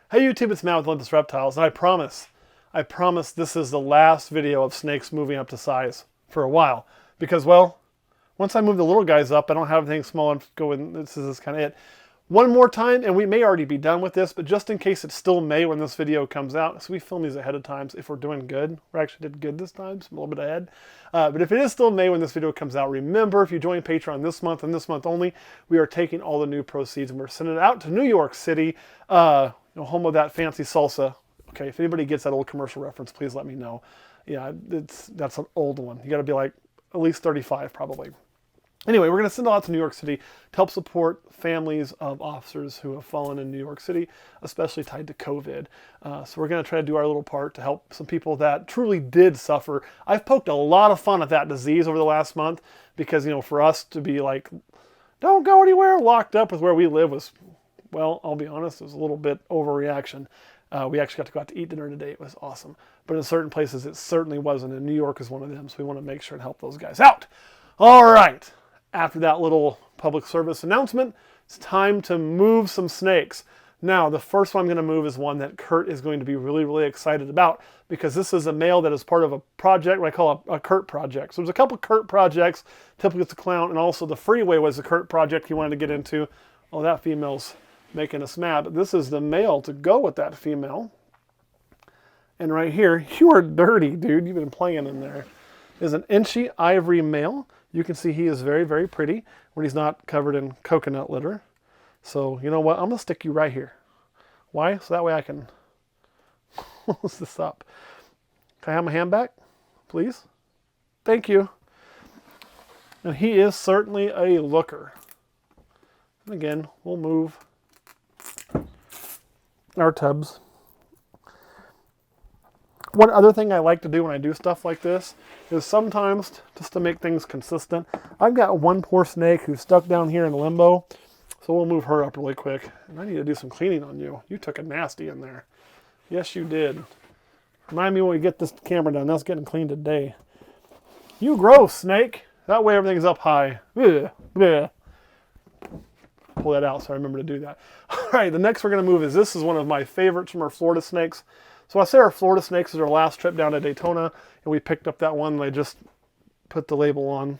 Hey YouTube, it's Matt with Olympus Reptiles, and I promise this is the last video of snakes moving up to size for a while. Because, well, once I move the little guys up, I don't have anything small and go in, this is kind of it. One more time, and we may already be done with this, but just in case it's still May when this video comes out, so we film these ahead of time, so if we're doing good, we actually did good this time, so I'm a little bit ahead. But if it is still May when this video comes out, remember, if you join Patreon this month and this month only, we are taking all the new proceeds and we're sending it out to New York City, home of that fancy salsa. Okay, if anybody gets that old commercial reference, please let me know. Yeah, that's an old one. You got to be like at least 35 probably. Anyway, we're going to send it out to New York City to help support families of officers who have fallen in New York City, especially tied to COVID. So we're going to try to do our little part to help some people that truly did suffer. I've poked a lot of fun at that disease over the last month because, you know, for us to be like, don't go anywhere, locked up with where we live was, well, I'll be honest, it was a little bit overreaction. We actually got to go out to eat dinner today. It was awesome. But in certain places, it certainly wasn't. And New York is one of them. So we want to make sure and help those guys out. All right. After that little public service announcement, it's time to move some snakes. Now, the first one I'm going to move is one that Kurt is going to be really, really excited about because this is a male that is part of a project, what I call a Kurt project. So there's a couple Kurt projects, typically it's a clown, and also the freeway was a Kurt project he wanted to get into. Oh, that female's making us mad, but this is the male to go with that female. And right here, you are dirty, dude. You've been playing in there. Is an inchy ivory male. You can see he is very, very pretty when he's not covered in coconut litter. So, you know what? I'm going to stick you right here. Why? So that way I can close this up. Can I have my hand back, please? Thank you. And he is certainly a looker. And again, we'll move our tubs. One other thing I like to do when I do stuff like this is sometimes, just to make things consistent, I've got one poor snake who's stuck down here in limbo, so we'll move her up really quick. And I need to do some cleaning on you. You took a nasty in there. Yes, you did. Remind me when we get this camera done. That's getting cleaned today. You gross, snake. That way everything's up high. Ugh, ugh. Pull that out so I remember to do that. All right, the next we're going to move is this is one of my favorites from our Florida snakes. So I say our Florida snakes is our last trip down to Daytona, and we picked up that one and I just put the label on.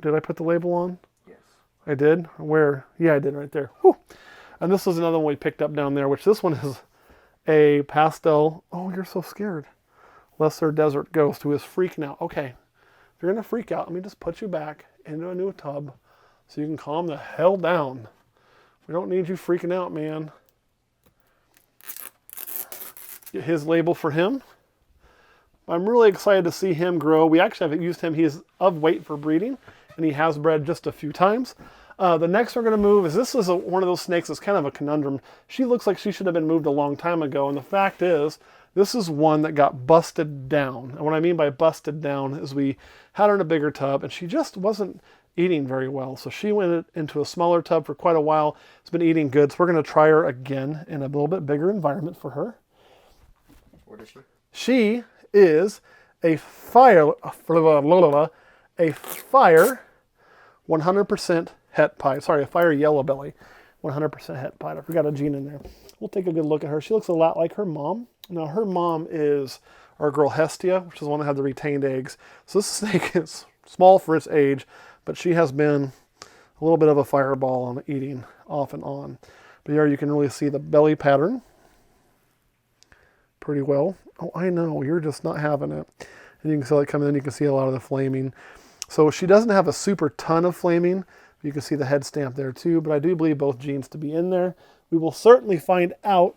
Did I put the label on? Yes. I did? Where? Yeah, I did right there. Whew. And this was another one we picked up down there, which this one is a pastel. Oh, you're so scared. Lesser desert ghost who is freaking out. Okay, if you're going to freak out, let me just put you back into a new tub so you can calm the hell down. We don't need you freaking out, man. Get his label for him. I'm really excited to see him grow. We actually have used him. He is of weight for breeding, and he has bred just a few times. The next we're going to move is this is one of those snakes that's kind of a conundrum. She looks like she should have been moved a long time ago, and the fact is, this is one that got busted down. And what I mean by busted down is we had her in a bigger tub, and she just wasn't eating very well. So she went into a smaller tub for quite a while. It's been eating good, so we're going to try her again in a little bit bigger environment for her. What is she? She is a fire 100% het pied. Sorry, a fire yellow belly, 100% het pied. I forgot a gene in there. We'll take a good look at her. She looks a lot like her mom. Now her mom is our girl Hestia, which is the one that had the retained eggs. So this snake is small for its age, but she has been a little bit of a fireball on eating off and on. But here you can really see the belly pattern pretty well. Oh, I know, you're just not having it. And you can see it coming in, you can see a lot of the flaming. So she doesn't have a super ton of flaming. You can see the head stamp there too, but I do believe both genes to be in there. We will certainly find out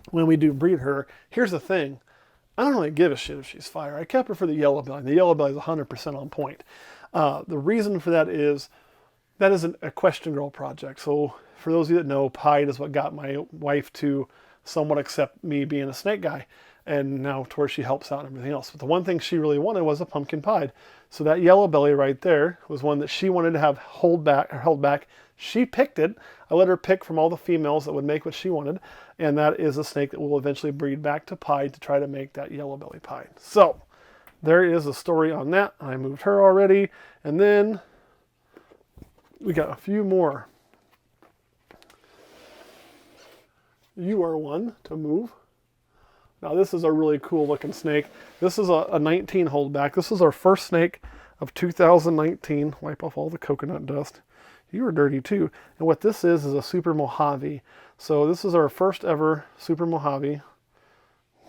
when we do breed her. Here's the thing. I don't really give a shit if she's fire. I kept her for the yellow belly. The yellow belly is 100% on point. The reason for that is a question girl project. So for those of you that know, pied is what got my wife to somewhat accept me being a snake guy, and now to where she helps out and everything else. But the one thing she really wanted was a pumpkin pied. So that yellow belly right there was one that she wanted to have held back. She picked it. I let her pick from all the females that would make what she wanted, and that is a snake that will eventually breed back to pied to try to make that yellow belly pied. So there is a story on that. I moved her already, and then we got a few more. You are one to move. Now this is a really cool looking snake. This is a 19 holdback. This is our first snake of 2019. Wipe off all the coconut dust. You are dirty too. And what this is a Super Mojave. So this is our first ever Super Mojave.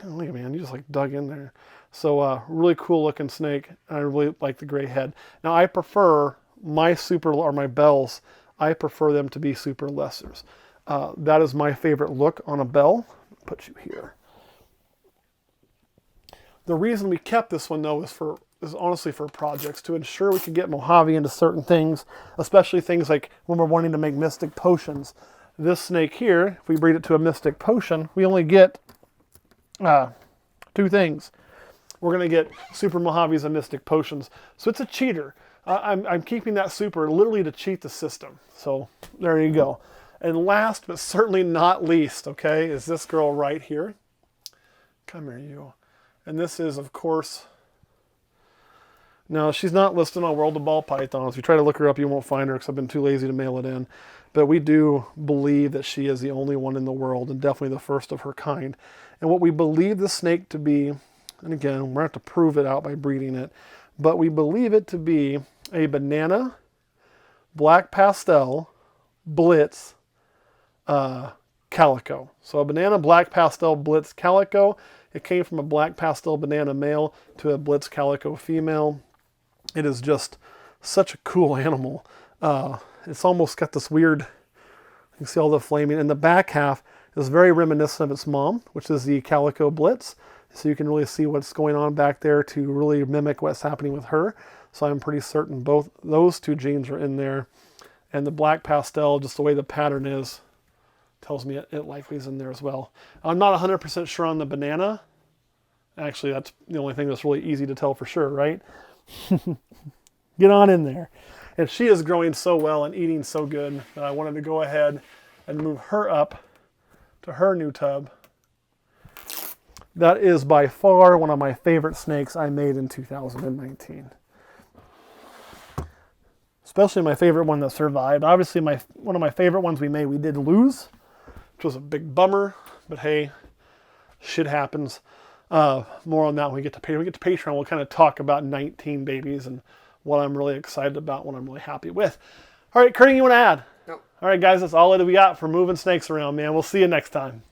Oh, look at man, you just like dug in there. So really cool looking snake. I really like the gray head. Now I prefer my super, or my bells, I prefer them to be super lessers. That is my favorite look on a bell. Put you here. The reason we kept this one though is honestly for projects, to ensure we can get Mojave into certain things, especially things like when we're wanting to make mystic potions. This snake here, if we breed it to a mystic potion, we only get two things. We're going to get super Mojaves and mystic potions. So it's a cheater. I'm keeping that super literally to cheat the system. So there you go. And last but certainly not least, okay, is this girl right here. Come here, you. And this is, of course, no, she's not listed on World of Ball Pythons. If you try to look her up, you won't find her because I've been too lazy to mail it in. But we do believe that she is the only one in the world and definitely the first of her kind. And what we believe the snake to be, and again, we're going to have to prove it out by breeding it, but we believe it to be a banana, black pastel, blitz, calico. So a banana, black pastel, blitz, calico. It came from a black pastel banana male to a blitz calico female. It is just such a cool animal. It's almost got this weird, you can see all the flaming, and the back half is very reminiscent of its mom, which is the calico blitz. So you can really see what's going on back there to really mimic what's happening with her. So I'm pretty certain both those two genes are in there. And the black pastel, just the way the pattern is, tells me it likely is in there as well. I'm not 100% sure on the banana. Actually, that's the only thing that's really easy to tell for sure, right? Get on in there. And she is growing so well and eating so good that I wanted to go ahead and move her up to her new tub. That is by far one of my favorite snakes I made in 2019. Especially my favorite one that survived. Obviously, one of my favorite ones we made, we did lose, which was a big bummer, but hey, shit happens. More on that when we get to Patreon. When we get to Patreon, we'll kind of talk about 19 babies and what I'm really excited about, what I'm really happy with. All right, Kurt, you want to add? Nope. All right, guys, that's all that we got for moving snakes around, man. We'll see you next time.